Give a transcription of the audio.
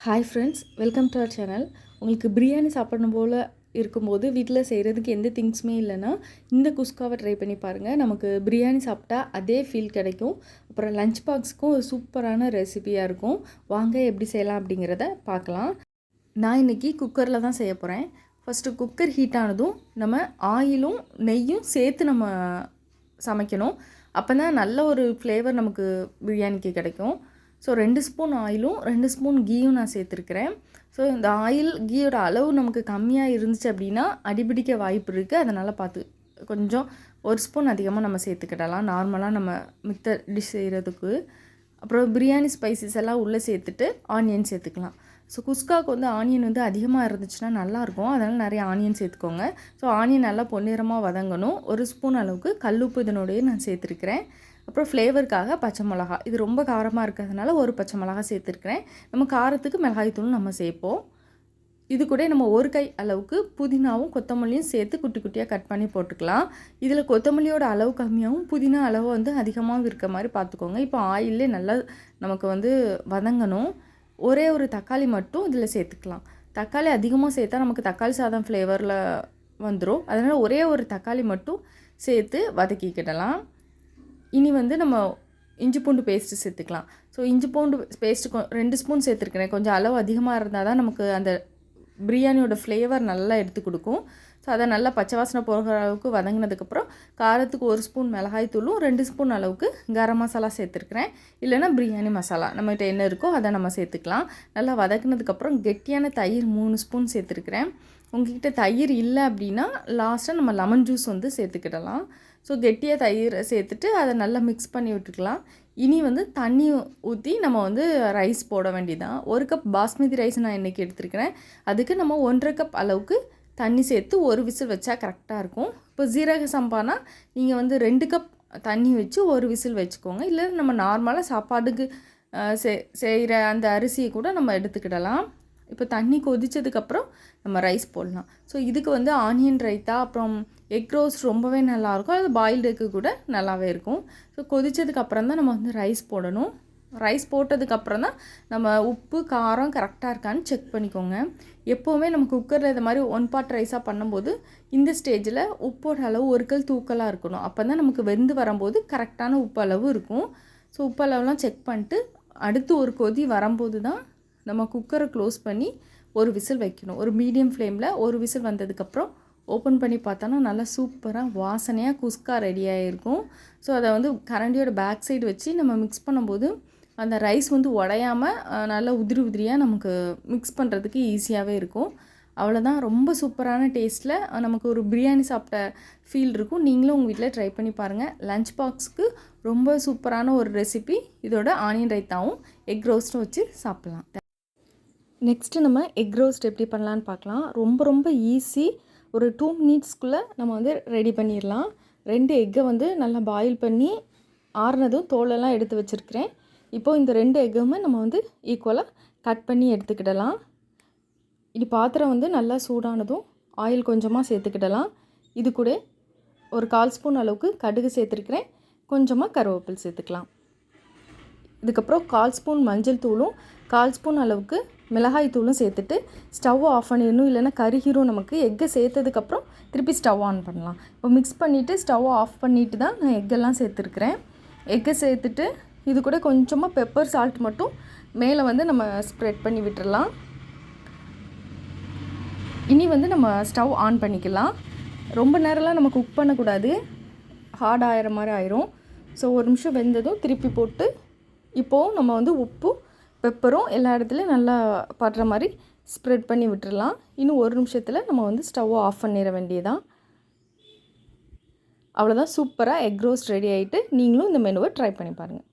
Hi friends, welcome to our channel. உங்களுக்கு பிரியாணி சாப்பிடணும் போல் இருக்கும்போது வீட்டில் செய்கிறதுக்கு எந்த திங்ஸுமே இல்லைன்னா இந்த குஸ்காவை ட்ரை பண்ணி பாருங்கள். நமக்கு பிரியாணி சாப்பிட்டா அதே ஃபீல் கிடைக்கும். அப்புறம் லஞ்ச் பாக்ஸுக்கும் ஒரு சூப்பரான ரெசிபியாக இருக்கும். வாங்க எப்படி செய்யலாம் அப்படிங்கிறத பார்க்கலாம். நான் இன்றைக்கி குக்கரில் தான் செய்ய போகிறேன். ஃபஸ்ட்டு குக்கர் ஹீட் ஆனதும் நம்ம ஆயிலும் நெய்யும் சேர்த்து நம்ம சமைக்கணும். அப்போ தான் நல்ல ஒரு ஃப்ளேவர் நமக்கு பிரியாணிக்கு கிடைக்கும். ஸோ 2 ஸ்பூன் ஆயிலும் 2 ஸ்பூன் கீயும் நான் சேர்த்துருக்கிறேன். ஸோ இந்த ஆயில் கீயோட அளவு நமக்கு கம்மியாக இருந்துச்சு அப்படின்னா அடிபிடிக்க வாய்ப்பு இருக்குது. அதனால் பார்த்து கொஞ்சம் 1 ஸ்பூன் அதிகமாக நம்ம சேர்த்துக்கிடலாம், நார்மலாக நம்ம மித்த டிஷ் செய்கிறதுக்கு. அப்புறம் பிரியாணி ஸ்பைசஸ் எல்லாம் உள்ளே சேர்த்துட்டு ஆனியன் சேர்த்துக்கலாம். ஸோ குஸ்காவுக்கு வந்து ஆனியன் வந்து அதிகமாக இருந்துச்சுன்னா நல்லாயிருக்கும். அதனால் நிறைய ஆனியன் சேர்த்துக்கோங்க. ஸோ ஆனியன் நல்லா பொன்னிறமாக வதங்கணும். 1 ஸ்பூன் அளவுக்கு கல்லுப்பு இதனோடையே நான் சேர்த்துருக்கிறேன். அப்புறம் ஃப்ளேவருக்காக பச்சை மிளகா, இது ரொம்ப காரமாக இருக்கிறதுனால ஒரு பச்சை மிளகா சேர்த்துருக்கிறேன். நம்ம காரத்துக்கு மிளகாய்த்தூள் நம்ம சேர்ப்போம். இது கூட நம்ம ஒரு கை அளவுக்கு புதினாவும் கொத்தமல்லியும் சேர்த்து குட்டி குட்டியாக கட் பண்ணி போட்டுக்கலாம். இதில் கொத்தமல்லியோட அளவு கம்மியாகவும் புதினா அளவு வந்து அதிகமாகவும் இருக்க மாதிரி பார்த்துக்கோங்க. இப்போ ஆயிலே நல்லா நமக்கு வந்து வதங்கணும். ஒரே ஒரு தக்காளி மட்டும் இதில் சேர்த்துக்கலாம். தக்காளி அதிகமாக சேர்த்தா நமக்கு தக்காளி சாதம் ஃப்ளேவரில் வந்துடும். அதனால் ஒரே ஒரு தக்காளி மட்டும் சேர்த்து வதக்கிக்கிடலாம். இனி வந்து நம்ம இஞ்சி பூண்டு பேஸ்ட்டு சேர்த்துக்கலாம். ஸோ இஞ்சி பூண்டு பேஸ்ட்டு 2 ஸ்பூன் சேர்த்துருக்கிறேன். கொஞ்சம் அளவு அதிகமாக இருந்தால் தான் நமக்கு அந்த பிரியாணியோட ஃப்ளேவர் நல்லா எடுத்து கொடுக்கும். ஸோ அதை நல்லா பச்சை வாசனை போகிற அளவுக்கு வதங்கினதுக்கப்புறம் காரத்துக்கு 1 ஸ்பூன் மிளகாய் தூளும் 2 ஸ்பூன் அளவுக்கு கரம் மசாலா சேர்த்துருக்கிறேன். இல்லைனா பிரியாணி மசாலா நம்மகிட்ட என்ன இருக்கோ அதை நம்ம சேர்த்துக்கலாம். நல்லா வதக்கினதுக்கப்புறம் கெட்டியான தயிர் 3 ஸ்பூன் சேர்த்துருக்கிறேன். உங்கள்கிட்ட தயிர் இல்லை அப்படின்னா லாஸ்ட்டாக நம்ம லெமன் ஜூஸ் வந்து சேர்த்துக்கிடலாம். ஸோ கெட்டியாக தயிர் சேர்த்துட்டு அதை நல்லா மிக்ஸ் பண்ணி விட்டுக்கலாம். இனி வந்து தண்ணி ஊற்றி நம்ம வந்து ரைஸ் போட வேண்டியதான். 1 கப் பாஸ்மதி ரைஸ் நான் இன்றைக்கி எடுத்துருக்கிறேன். அதுக்கு நம்ம 1.5 கப் அளவுக்கு தண்ணி சேர்த்து ஒரு விசில் வச்சா கரெக்டாக இருக்கும். இப்போ ஜீரக சம்பானா நீங்கள் வந்து 2 கப் தண்ணி வச்சு ஒரு விசில் வச்சுக்கோங்க. இல்லை நம்ம நார்மலாக சாப்பாடுக்கு செய்கிற அந்த அரிசியை கூட நம்ம எடுத்துக்கிடலாம். இப்போ தண்ணி கொதித்ததுக்கப்புறம் நம்ம ரைஸ் போடலாம். ஸோ இதுக்கு வந்து ஆனியன் ரைத்தா அப்புறம் எக் ரோஸ்ட் ரொம்பவே நல்லாயிருக்கும். அது பாயில்டு எக்கு கூட நல்லாவே இருக்கும். ஸோ கொதித்ததுக்கப்புறம் தான் நம்ம வந்து ரைஸ் போடணும். ரைஸ் போட்டதுக்கப்புறம் தான் நம்ம உப்பு காரம் கரெக்டாக இருக்கான்னு செக் பண்ணிக்கோங்க. எப்போவுமே நம்ம குக்கரில் இது மாதிரி 1 பார்ட் ரைஸாக பண்ணும்போது இந்த ஸ்டேஜில் உப்போட அளவு 1 கல் தூக்கலாக இருக்கணும். அப்போ தான் நமக்கு வெந்து வரும்போது கரெக்டான உப்பு அளவு இருக்கும். ஸோ உப்பு அளவுலாம் செக் பண்ணிட்டு அடுத்து ஒரு கொதி வரும்போது தான் நம்ம குக்கரை க்ளோஸ் பண்ணி ஒரு விசில் வைக்கணும். ஒரு மீடியம் ஃப்ளேமில் ஒரு விசில் வந்ததுக்கப்புறம் ஓப்பன் பண்ணி பார்த்தோன்னா நல்லா சூப்பராக வாசனையாக குஸ்கா ரெடியாக இருக்கும். ஸோ அதை வந்து கரண்டியோட பேக் சைடு வச்சு நம்ம மிக்ஸ் பண்ணும்போது அந்த ரைஸ் வந்து உடையாமல் நல்லா உதிரி உதிரியாக நமக்கு மிக்ஸ் பண்ணுறதுக்கு ஈஸியாகவே இருக்கும். அவ்வளோதான், ரொம்ப சூப்பரான டேஸ்ட்டில் நமக்கு ஒரு பிரியாணி சாப்பிட்ட ஃபீல் இருக்கும். நீங்களும் உங்கள் வீட்டில் ட்ரை பண்ணி பாருங்கள். லஞ்ச் பாக்ஸுக்கு ரொம்ப சூப்பரான ஒரு ரெசிபி. இதோட ஆனியன் ரைத்தாவும் எக் ரோஸ்ட்டும் வச்சு சாப்பிட்லாம். நெக்ஸ்ட்டு நம்ம எக் ரோஸ்ட் எப்படி பண்ணலான்னு பார்க்கலாம். ரொம்ப ரொம்ப ஈஸி. ஒரு 2 மினிட்ஸ்க்குள்ளே நம்ம வந்து ரெடி பண்ணிடலாம். 2 எக்கை வந்து நல்லா பாயில் பண்ணி ஆறுனதும் தோலெல்லாம் எடுத்து வச்சுருக்கிறேன். இப்போது இந்த 2 எக்குமே நம்ம வந்து ஈக்குவலாக கட் பண்ணி எடுத்துக்கிடலாம். இது பாத்திரம் வந்து நல்லா சூடானதும் ஆயில் கொஞ்சமாக சேர்த்துக்கிடலாம். இது கூட ஒரு 1/4 ஸ்பூன் அளவுக்கு கடுகு சேர்த்துருக்கிறேன். கொஞ்சமாக கருவேப்பிலை சேர்த்துக்கலாம். இதுக்கப்புறம் 1/4 ஸ்பூன் மஞ்சள் தூளும் 1/4 ஸ்பூன் அளவுக்கு மிளகாய் தூளும் சேர்த்துட்டு ஸ்டவ் ஆஃப் பண்ணிடணும். இல்லைன்னா கருகிரும் நமக்கு. எக்கை சேர்த்ததுக்கப்புறம் திருப்பி ஸ்டவ் ஆன் பண்ணலாம். இப்போ மிக்ஸ் பண்ணிவிட்டு ஸ்டவ் ஆஃப் பண்ணிவிட்டு தான் நான் எக்கெல்லாம் சேர்த்துருக்குறேன். எக்கை சேர்த்துட்டு இது கூட கொஞ்சமாக பெப்பர் சால்ட் மட்டும் மேலே வந்து நம்ம ஸ்ப்ரெட் பண்ணி விட்டுடலாம். இனி வந்து நம்ம ஸ்டவ் ஆன் பண்ணிக்கலாம். ரொம்ப நேரம்லாம் நம்ம குக் பண்ணக்கூடாது, ஹார்ட் ஆகிற மாதிரி ஆயிரும். ஸோ 1 நிமிஷம் வெந்ததும் திருப்பி போட்டு இப்போது நம்ம வந்து உப்பு பெப்பரும் எல்லா இடத்துலையும் நல்லா படுற மாதிரி ஸ்ப்ரெட் பண்ணி விட்டுடலாம். இன்னும் 1 நிமிஷத்தில் நம்ம வந்து ஸ்டவ்வை ஆஃப் பண்ணிட வேண்டியதான். அவ்வளோதான், சூப்பராக எக் ரோஸ்ட் ரெடி ஆகிட்டு நீங்களும் இந்த மெனுவை ட்ரை பண்ணி பாருங்கள்.